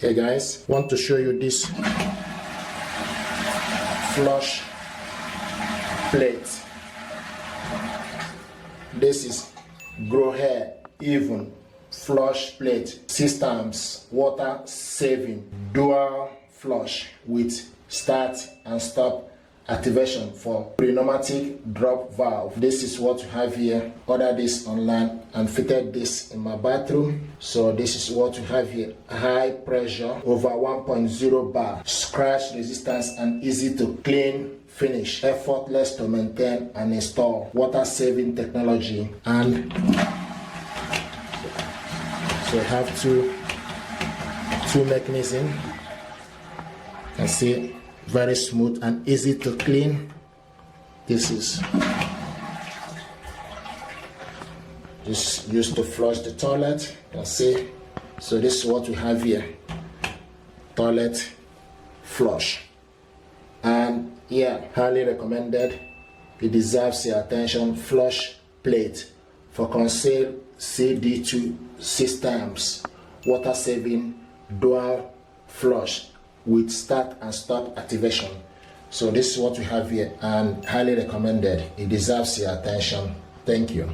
Hey guys, want to show you this flush plate. This is GROHE even flush plate, systems water saving dual flush with start and stop activation for pneumatic drop valve. This is what we have here. Ordered this online and fitted this in my bathroom. So this is what we have here. High pressure over 1.0 bar, scratch resistance and easy to clean finish, effortless to maintain and install, water saving technology. And so we have two mechanisms. You can see very smooth and easy to clean. This is just used to flush the toilet. You can see. So this is what we have here. Toilet flush. And yeah, highly recommended. It deserves your attention. Flush plate for concealed CD2 systems, water saving dual flush with start and stop activation. So this is what we have here and highly recommended. It deserves your attention. Thank you.